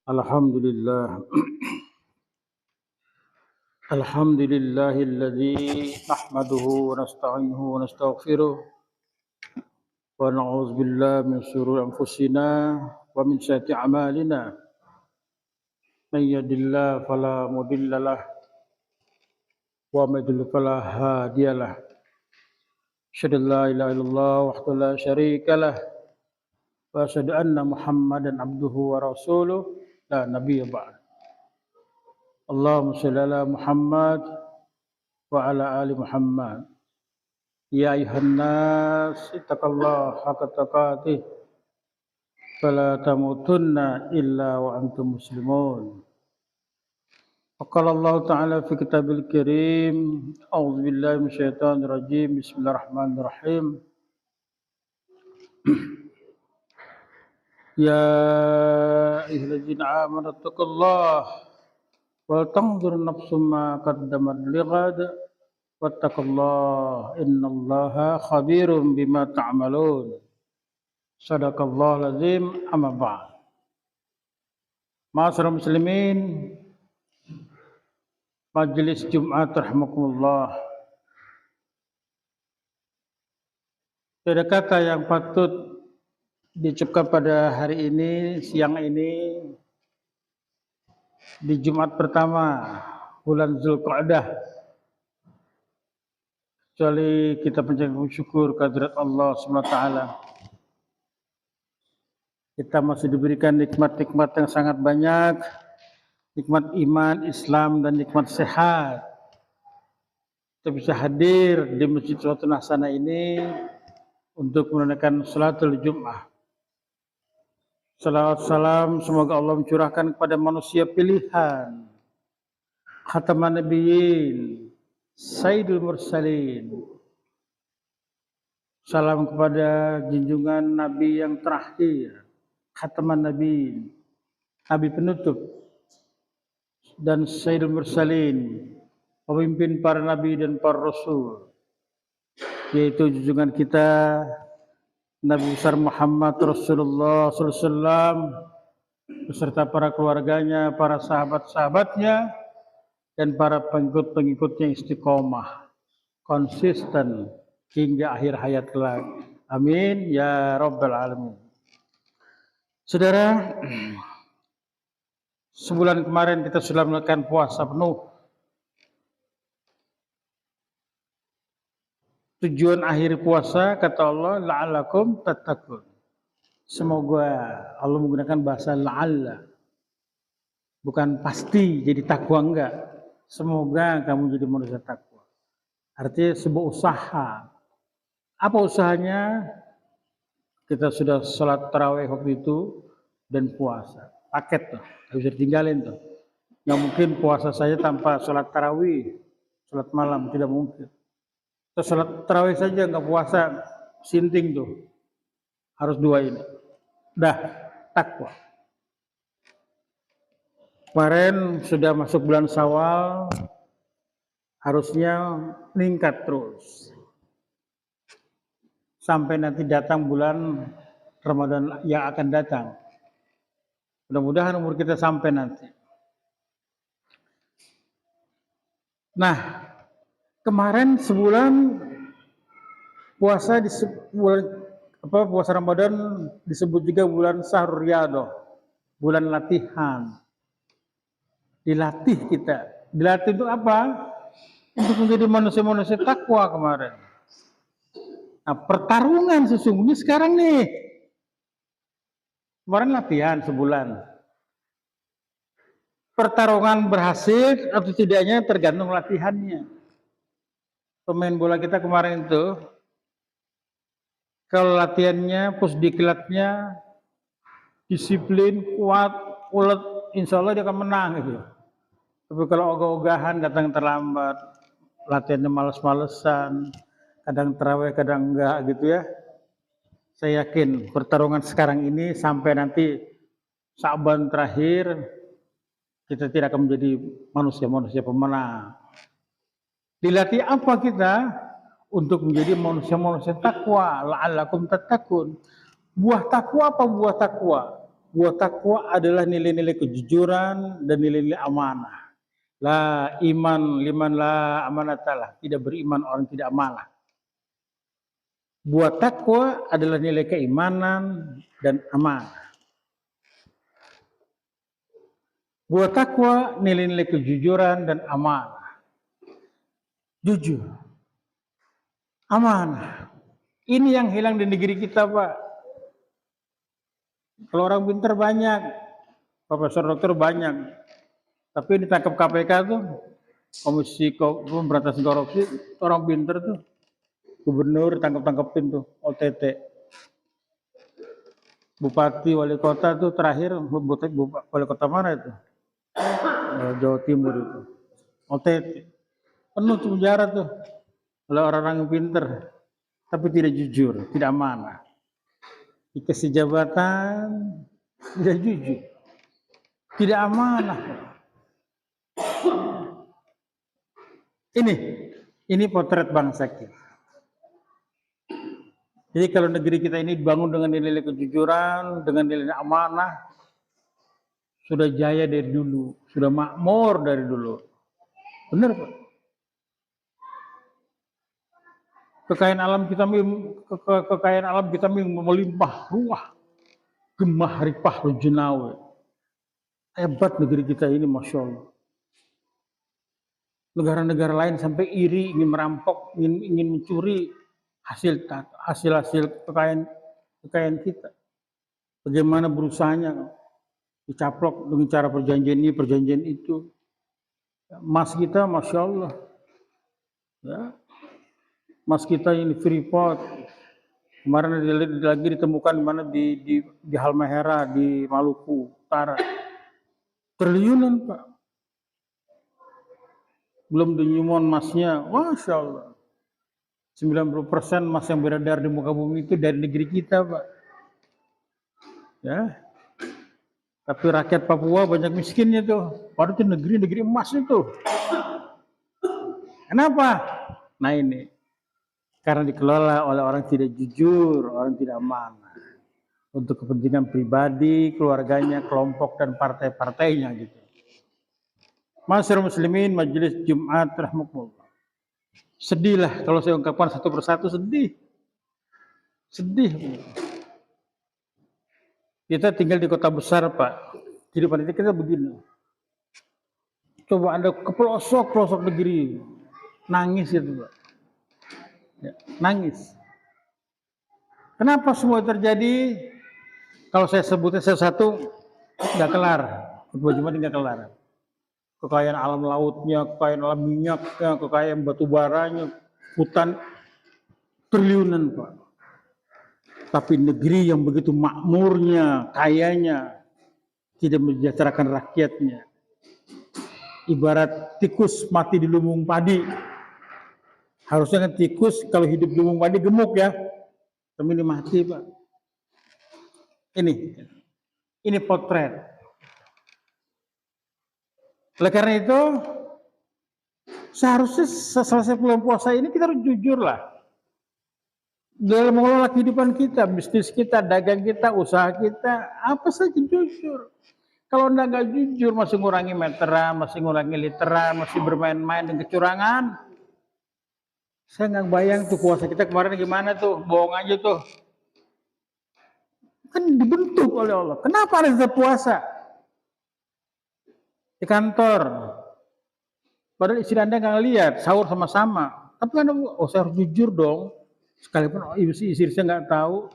Alhamdulillah. Alhamdulillahilladzi nahmaduhu wa nasta'inuhu wa nastaghfiruh wa na'udzu billahi min shururi anfusina wa min sayyiati a'malina. May yahdihillahu fala mudhillalah wa may yudlil fala hadiyalah. Asyhadu an la ilaha illallah wahdahu la syarikalah wa asyhadu anna Muhammadan abduhu wa rasuluh la nabiyya ba'd. Allahumma shalli ala Muhammad wa ala ali Muhammad. Ya ayuhan nas ittaqullaha haqqa tuqatih fala tamutunna illa wa antum muslimun. Qala Allah Ta'ala fi kitabil karim, a'udzu billahi minasyaitonir rajim. Bismillahirrahmanirrahim. Ya ayyuhalladzina amanu taqullaha wal tanzur nafsum ma qaddamat lighad wattaqullah innallaha khabirum bima ta'malun. Shadaqallahul azim. Amma ba'd. Ma'asyiral muslimin, majelis Jumat rahimakumullah. Ada kata yang patut diucapkan pada hari ini, siang ini, di Jumat pertama bulan Zulqa'dah, kecuali kita panjatkan syukur kehadirat Allah SWT. Kita masih diberikan nikmat-nikmat yang sangat banyak, nikmat iman, Islam, dan nikmat sehat. Kita bisa hadir di Masjid Suratul Hasanah ini untuk menunaikan salatul Jum'ah. Salawat salam semoga Allah mencurahkan kepada manusia pilihan, khataman nabiyyin, sayyidul mursalin. Salam kepada junjungan Nabi yang terakhir, khataman nabiyyin, Nabi penutup, dan sayyidul mursalin, pemimpin para nabi dan para rasul, yaitu junjungan kita Nabi besar Muhammad Rasulullah SAW beserta para keluarganya, para sahabat-sahabatnya, dan para pengikut-pengikutnya istiqomah, konsisten hingga akhir hayat kelak. Amin ya rabbal alamin. Saudara, sebulan kemarin kita sudah melakukan puasa penuh. Tujuan akhir puasa kata Allah, la'alakum tattaqun. Semoga Allah menggunakan bahasa la'alla. Bukan pasti jadi takwa, enggak. Semoga kamu jadi manusia takwa. Artinya sebuah usaha. Apa usahanya? Kita sudah sholat tarawih waktu itu dan puasa. Paket tuh, harus ditinggalin tuh. Nggak mungkin puasa saya tanpa sholat tarawih, sholat malam, tidak mungkin. Sholat tarawih saja nggak puasa, sinting tuh, harus dua ini. Dah, takwa. Kemarin sudah masuk bulan Syawal, harusnya meningkat terus. Sampai nanti datang bulan Ramadan yang akan datang. Mudah-mudahan umur kita sampai nanti. Nah, kemarin sebulan puasa puasa Ramadan disebut juga bulan Syahrul Riyadhah, bulan latihan. Dilatih kita. Dilatih itu apa? Untuk menjadi manusia-manusia takwa kemarin. Nah, pertarungan sesungguhnya sekarang nih. Kemarin latihan sebulan. Pertarungan berhasil atau tidaknya tergantung latihannya. Pemain bola kita kemarin itu, kalau latihannya, pusdiklatnya, disiplin, kuat, ulet, insya Allah dia akan menang gitu. Tapi kalau ogah-ogahan, datang terlambat, latihannya males-malesan, kadang terawih, kadang enggak gitu ya. Saya yakin pertarungan sekarang ini sampai nanti Sa'ban terakhir, kita tidak akan menjadi manusia-manusia pemenang. Dilatih apa kita? Untuk menjadi manusia-manusia takwa. La'allakum tattaqun. Buah takwa apa buah takwa? Buah takwa adalah nilai-nilai kejujuran dan nilai-nilai amanah. La iman liman la amanatalah. Tidak beriman orang tidak amanah. Buah takwa adalah nilai keimanan dan amanah. Buah takwa nilai-nilai kejujuran dan amanah. Jujur. Amanah. Ini yang hilang di negeri kita, Pak. Kalau orang pintar banyak, profesor dokter banyak. Tapi ditangkap KPK tuh, Komisi Pemberantasan Korupsi, orang pintar tuh. Gubernur tangkap-tangkepin tuh, OTT. Bupati, wali kota tuh terakhir, wali kota mana itu? Jawa Timur itu. OTT. Penuh tuh penjara tuh. Oleh orang-orang yang pintar. Tapi tidak jujur, tidak amanah. Dikasih jabatan, tidak jujur. Tidak amanah. Ini potret bangsa kita. Jadi kalau negeri kita ini dibangun dengan nilai kejujuran, dengan nilai amanah, sudah jaya dari dulu, sudah makmur dari dulu. Benar, Pak? Kekayaan alam kita melimpah ruah, gemah ripah rujunawe. Hebat negeri kita ini, Masya Allah. Negara-negara lain sampai iri, ingin merampok, ingin mencuri hasil kekayaan kita. Bagaimana berusahanya dicaplok dengan cara perjanjian ini, perjanjian itu. Emas kita, Masya Allah. Ya. Emas kita ini Freeport. Kemarin lagi ditemukan di mana di Halmahera, di Maluku Utara. Triliunan, Pak. Belum denyuman emasnya, Masya Allah. 90% emas yang beredar di muka bumi itu dari negeri kita, Pak. Ya. Tapi rakyat Papua banyak miskinnya tuh. Padahal itu negeri emas itu. Kenapa? Nah ini. Karena dikelola oleh orang tidak jujur, orang tidak amanah. Untuk kepentingan pribadi, keluarganya, kelompok, dan partai-partainya gitu. Masyarakat muslimin, majelis Jumat rahmatullah. Sedihlah kalau saya ungkapkan satu persatu, sedih. Sedih. Kita tinggal di kota besar, Pak. Kehidupan kita begini. Coba Anda ke pelosok negeri, nangis itu, Pak. Ya, nangis. Kenapa semua terjadi? Kalau saya sebutnya satu, nggak kelar. Kedua Jumat nggak kelar. Kekayaan alam lautnya, kekayaan alam minyaknya, kekayaan batu baranya, hutan triliunan, Pak. Tapi negeri yang begitu makmurnya, kayanya, tidak mensejahterakan rakyatnya. Ibarat tikus mati di lumbung padi. Harusnya kan tikus kalau hidup di lumbung padi gemuk ya. Tapi ini mati, Pak. Ini potret. Oleh karena itu, seharusnya selesai bulan puasa ini kita harus jujur lah. Dalam mengelola kehidupan kita, bisnis kita, dagang kita, usaha kita, apa saja jujur. Kalau Anda nggak jujur, masih ngurangi meteran, masih ngurangi literan, masih bermain-main dengan kecurangan, saya nggak bayang tuh puasa kita kemarin gimana tuh, bohong aja tuh. Kan dibentuk oleh Allah. Kenapa harus tetap puasa? Di kantor. Padahal istri Anda nggak lihat, sahur sama-sama. Tapi kan, saya harus jujur dong. Sekalipun istri saya nggak tahu,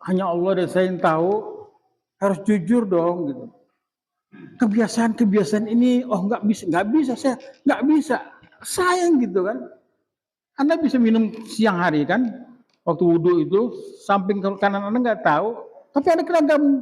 hanya Allah dan saya yang tahu, harus jujur dong gitu. Kebiasaan ini, nggak bisa saya nggak bisa. Sayang gitu kan. Anda bisa minum siang hari kan, waktu wudhu itu, samping kanan Anda nggak tahu, tapi Anda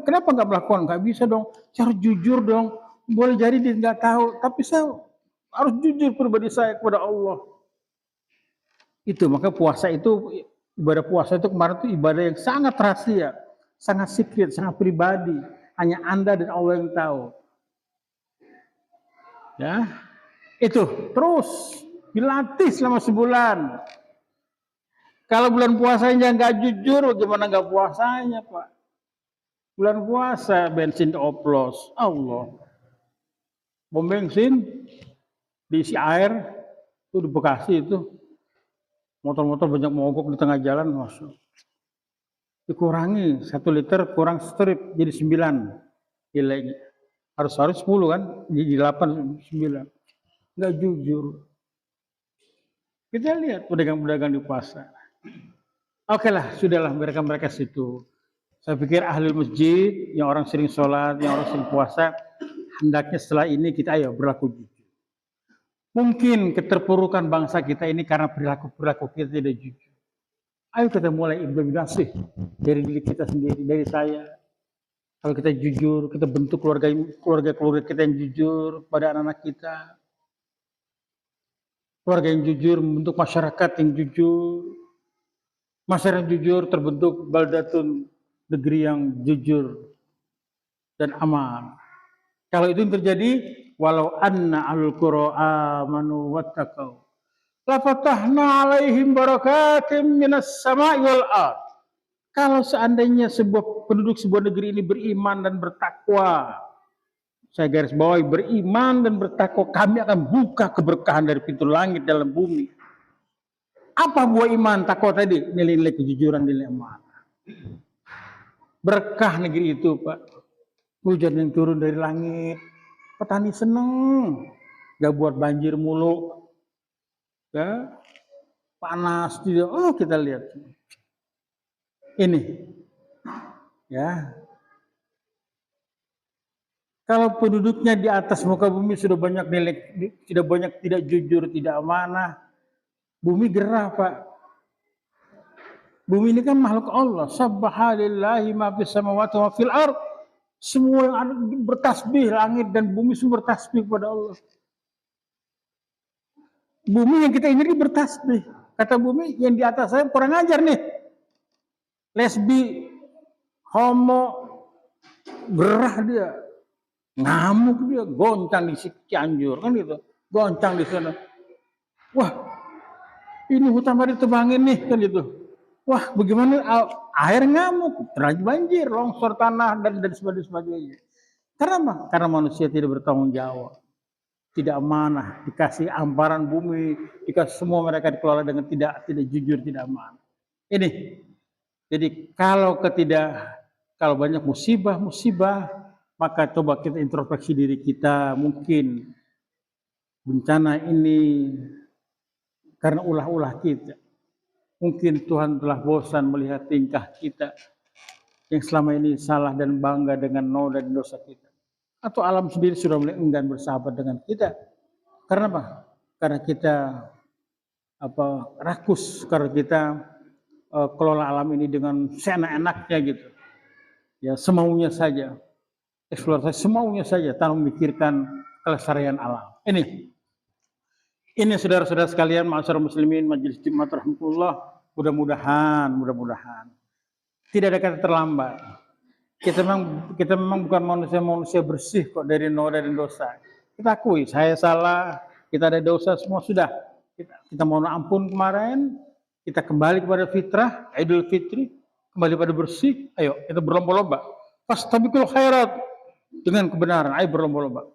kenapa nggak melakukan? Nggak bisa dong, saya harus jujur dong. Boleh jadi dia nggak tahu, tapi saya harus jujur pribadi saya kepada Allah. Itu, maka puasa itu, ibadah puasa itu kemarin itu ibadah yang sangat rahasia, sangat secret, sangat pribadi. Hanya Anda dan Allah yang tahu. Ya, itu terus dilatih selama sebulan. Kalau bulan puasanya nggak jujur, bagaimana nggak puasanya, Pak? Bulan puasa bensin oplos, Allah. Bom bensin diisi air itu di Bekasi itu motor-motor banyak mogok di tengah jalan, masuk. Dikurangi 1 liter kurang strip jadi 9 nilainya. Harus 10 kan, jadi 8 9. Nggak jujur. Kita lihat pedagang-pedagang di pasar. Oke lah, sudahlah mereka situ. Saya pikir ahli masjid, yang orang sering sholat, yang orang sering puasa, hendaknya setelah ini kita ayo berlaku jujur. Mungkin keterpurukan bangsa kita ini karena perilaku kita tidak jujur. Ayo kita mulai implementasi dari diri kita sendiri, dari saya. Kalau kita jujur, kita bentuk keluarga kita yang jujur pada anak-anak kita. Keluarga yang jujur membentuk masyarakat yang jujur. Masyarakat yang jujur terbentuk baldatun, negeri yang jujur dan aman. Kalau itu yang terjadi, walau anna al-qura amanu wattaqau la fatahna alaihim barakatim minas sama'i wal ardh. Kalau seandainya penduduk sebuah negeri ini beriman dan bertakwa, saya garis bawahi beriman dan bertakwa, kami akan buka keberkahan dari pintu langit dalam bumi. Apa buah iman takwa tadi? Nilai-nilai kejujuran, nilai amanah. Berkah negeri itu, Pak. Hujan yang turun dari langit, petani seneng, gak buat banjir mulu, ya, panas tidak. Oh, kita lihat ini, ya. Kalau penduduknya di atas muka bumi sudah banyak tidak jujur, tidak amanah, bumi gerah, Pak. Bumi ini kan makhluk Allah. Subhanallahi ma fis samawati wa fil ardh. Semua yang ada bertasbih, langit dan bumi semua bertasbih kepada Allah. Bumi yang kita ini bertasbih. Kata bumi yang di atas saya kurang ajar nih. Lesbi, homo, gerah dia, ngamuk dia, goncang di Cianjur kan gitu, goncang di sana. Wah, ini hutan pada ditebangin nih kan gitu. Wah, bagaimana air ngamuk, terjadi banjir, longsor tanah dan sebagainya. Karena apa? Karena manusia tidak bertanggung jawab, tidak amanah, dikasih amparan bumi, dikasih semua mereka dikelola dengan tidak jujur, tidak amanah. Ini, jadi kalau banyak musibah, maka coba kita introspeksi diri kita. Mungkin bencana ini karena ulah-ulah kita. Mungkin Tuhan telah bosan melihat tingkah kita yang selama ini salah dan bangga dengan noda dan dosa kita. Atau alam sendiri sudah mulai enggan bersahabat dengan kita. Karena apa? Karena kita rakus, karena kita kelola alam ini dengan seenak-enaknya gitu. Ya, semaunya saja. Eksplorasi semaunya saja tanpa memikirkan kelestarian alam. Ini saudara-saudara sekalian, ma'asyiral muslimin, majelis Jumat rahmatullah, mudah-mudahan tidak ada kata terlambat. Kita memang bukan manusia bersih kok dari noda dan dosa. Kita akui, saya salah, kita ada dosa semua sudah. Kita mohon ampun kemarin, kita kembali kepada fitrah, Idul Fitri, kembali pada bersih. Ayo kita berlomba-lomba. Fastabiqul khairat, dengan kebenaran, ayo berlomba-lomba.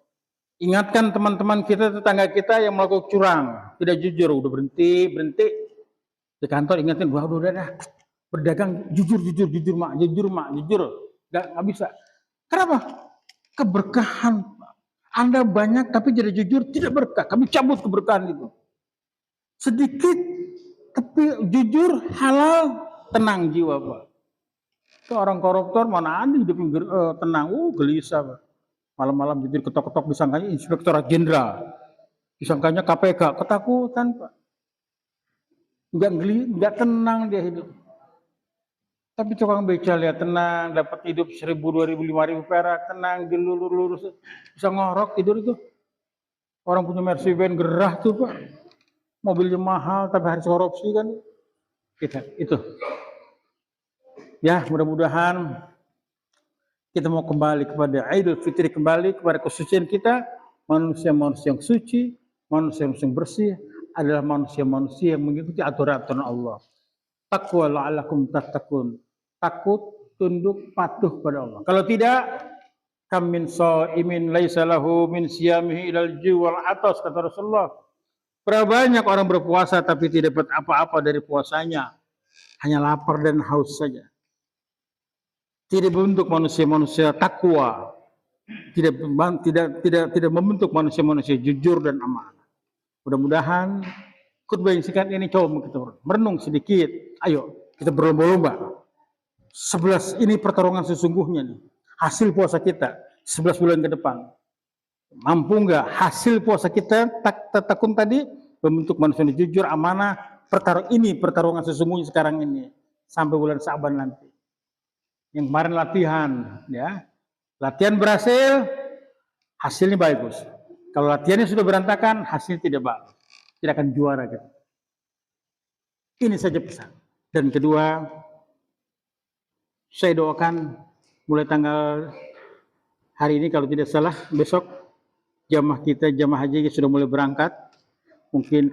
Ingatkan teman-teman kita, tetangga kita yang melakukan curang, tidak jujur, udah berhenti. Di kantor ingatin, udah, berdagang jujur mak, nggak bisa. Kenapa? Keberkahan. Anda banyak tapi tidak jujur, tidak berkah. Kami cabut keberkahan itu. Sedikit tapi jujur, halal, tenang jiwa, Pak. Itu orang koruptor mana ada hidup tenang, gelisah, Pak. Malam-malam tidur ketok-ketok, disangkanya inspektorat jenderal, disangkanya KPK, ketakutan, Pak. Enggak tenang dia hidup. Tapi tukang beca lihat tenang, dapat hidup 1.000, 2.000, 5.000 perak, tenang, dilurus, bisa ngorok tidur itu. Orang punya Mercedes gerah tuh, Pak. Mobilnya mahal tapi harus korupsi kan. Itu. Ya, mudah-mudahan kita mau kembali kepada Idul Fitri, kembali kepada kesucian kita. Manusia-manusia yang suci, manusia-manusia yang bersih adalah manusia-manusia yang mengikuti aturan Allah. Taqwa la'allakum tattaqun. Takut tunduk patuh pada Allah. Kalau tidak, kam min shaimin laisa lahu min siyamihi ilal ju'wal atas, kata Rasulullah. Berapa banyak orang berpuasa tapi tidak dapat apa-apa dari puasanya, hanya lapar dan haus saja. Tidak membentuk manusia-manusia takwa, tidak membentuk manusia-manusia jujur dan amanah. Mudah-mudahan khutbah yang singkat ini coba kita merenung sedikit. Ayo kita berlomba-lomba. 11 ini pertarungan sesungguhnya nih. Hasil puasa kita 11 bulan ke depan. Mampu nggak hasil puasa kita tekun tadi membentuk manusia yang jujur, amanah. Pertarungan sesungguhnya sekarang ini sampai bulan Sa'ban nanti. Yang kemarin latihan, ya. Latihan berhasil, hasilnya bagus. Kalau latihannya sudah berantakan, hasilnya tidak bagus. Tidak akan juara gitu. Ini saja pesan. Dan kedua, saya doakan mulai tanggal hari ini kalau tidak salah, besok jamaah haji sudah mulai berangkat. Mungkin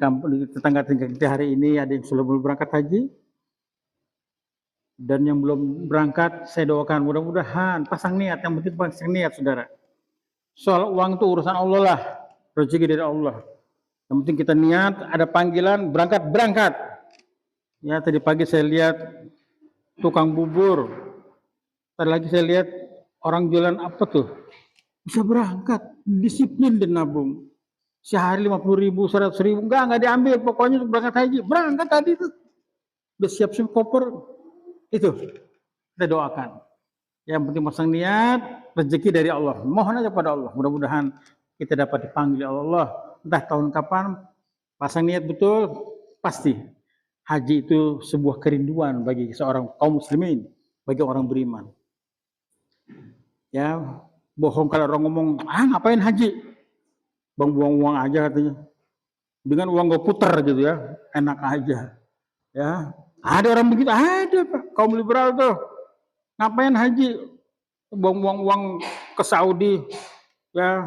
tetangga-tetangga kita hari ini ada yang sudah mulai berangkat haji. Dan yang belum berangkat, saya doakan mudah-mudahan pasang niat. Yang penting pasang niat, saudara. Soal uang itu urusan Allah lah, rezeki dari Allah. Yang penting kita niat, ada panggilan, berangkat. Ya, tadi pagi saya lihat tukang bubur. Tadi lagi saya lihat orang jualan apa tuh, bisa berangkat, disiplin dan nabung. Sehari 50.000, 100.000, enggak diambil, pokoknya berangkat haji. Berangkat tadi tuh, udah siap-siap koper. Itu kita doakan. Yang penting pasang niat, rezeki dari Allah. Mohon aja pada Allah. Mudah-mudahan kita dapat dipanggil Allah. Entah tahun kapan, pasang niat betul, pasti. Haji itu sebuah kerinduan bagi seorang kaum muslimin, bagi orang beriman. Ya, bohong kalau orang ngomong, ngapain haji? Buang uang aja katanya. Dengan uang gue puter gitu ya, enak aja. Ya, ada orang begitu, ada Pak, kaum liberal tuh. Ngapain haji? Buang uang ke Saudi. Ya,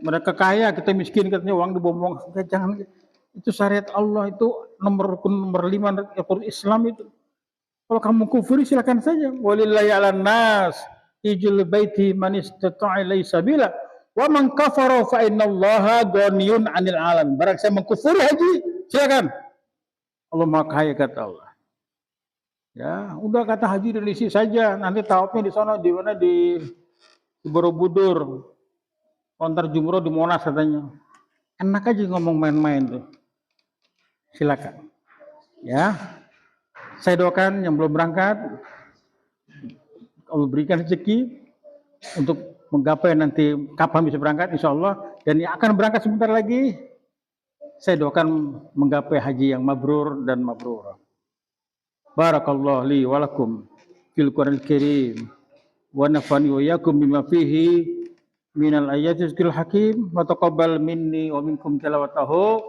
mereka kaya, kita miskin katanya, uang dibuang-buang. Jangan, itu syariat Allah, itu nomor 5 Islam itu. Kalau kamu kufuri silakan saja. Walillahi 'alan nas hijjul baiti man istata'a ilaihi sabila wa man kafara fa innallaha ghaniyun 'anil 'alam. Barang saya mengkufuri haji, silakan. Allah Maha Kaya, kata Allah. Ya, udah kata haji di Lisi saja, nanti tawafnya di sana, di mana, di Borobudur, kontar jumroh di Monas katanya. Enak aja ngomong main-main tuh. Silakan. Ya, saya doakan yang belum berangkat, Allah berikan rezeki untuk menggapai nanti kapan bisa berangkat, insya Allah. Dan yang akan berangkat sebentar lagi, saya doakan menggapai haji yang mabrur dan mabrur. Barakallahu li wa lakum fil Qur'anil Karim wa nafani wa iyyakum bima fihi minal ayatil hakim wa taqabbal minni wa minkum tilawatahu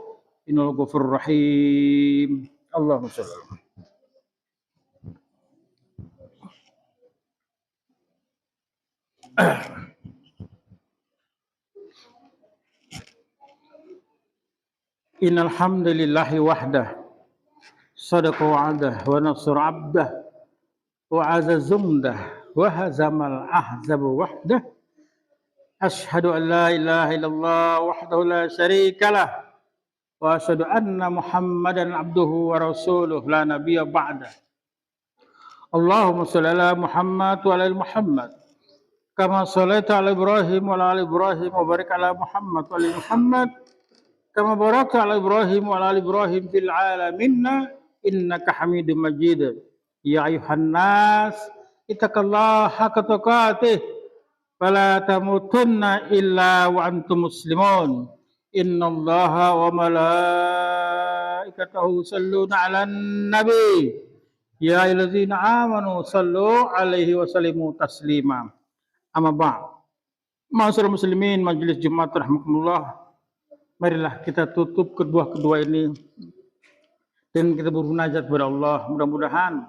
innal ghafurur rahim. Allahumma shalli. Innal hamdalillahi wahdah sadaqa wa'adah wa nasr 'abdah wa 'azza zumdah wa hazamal ahzab wahdah. Asyhadu an la ilaha illallah wahdahu la syarikalah wa asyhadu anna Muhammadan abduhu wa rasuluh la nabiyya ba'dah. Allahumma shalli ala Muhammad wa ala ali Muhammad kama shallaita ala Ibrahim wa ala ali Ibrahim wa barik ala Muhammad wa ali Muhammad kama barakta ala Ibrahim wa ala ali Ibrahim fil alamin innaka Hamidum Majid. Ya ayuhan nas ittaqullaha haqqa tuqatih wa la tamutunna illa wa antum muslimun. Innallaha wa malaikatahu yusholluna 'alan nabi. Ya ayyuhallazina amanu shallu 'alaihi wa sallimu taslima. Amma ba'd. Ma'asyiral muslimin, majelis Jumat rahimakumullah. Marilah kita tutup kedua ini dan kita bermunajat kepada Allah. Mudah-mudahan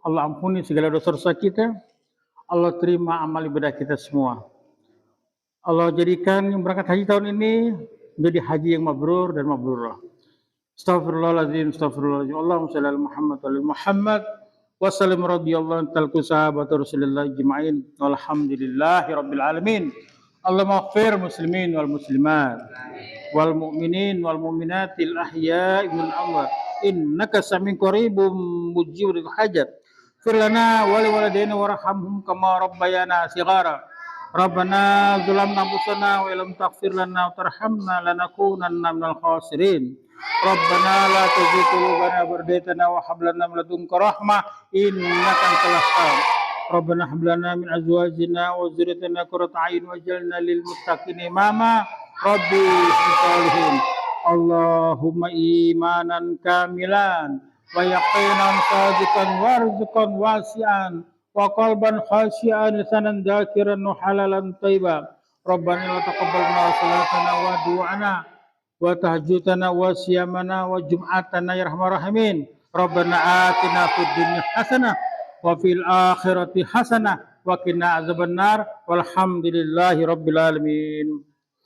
Allah ampuni segala dosa-dosa kita. Allah terima amal ibadah kita semua. Allah jadikan yang berangkat haji tahun ini menjadi haji yang mabrur dan mabrurah. Astaghfirullahaladzim, astaghfirullahaladzim. Allahumma shalli ala Muhammad wa ala Muhammad Wassalam radhiyallahu anhu sahabat Rasulullah ajma'in. Walhamdulillahi rabbil alamin. Allahumma ighfir muslimin wal muslimat wal mu'minin wal mu'minatil ahya'i minal amwat innaka sami'un qaribum mujibul hajat. Fir lana wa li walidayna warhamhum kama rabbayana shighara. Rabbana dzalamna anfusana wa illam taghfir lana wa tarhamna lanakunanna minal khasirin. Rabbana la tuzigh qulubana ba'da idh hadaytana wa hab lana min ladunka rahmah innaka antal wahhab. Rabbana hab lana min azwajina wa dhurriyyatina qurrata a'yun waj'alna lil muttaqina imama. Rabbi salihin. Allahumma imanan kamilan wa yaqinan sadiqan warzuqan wasi'an wa qalban khashi'an lisanan dzakiran wa halalan thayyiban. Rabbana la taqabbal minna salatana wa du'ana wa tahajjudana wa siyamana wa jum'atana ya rahman rahimin. Rabbana atina fid dunya hasanah wa fil akhirati hasanah wa qina azabannar walhamdulillahi rabbil alamin.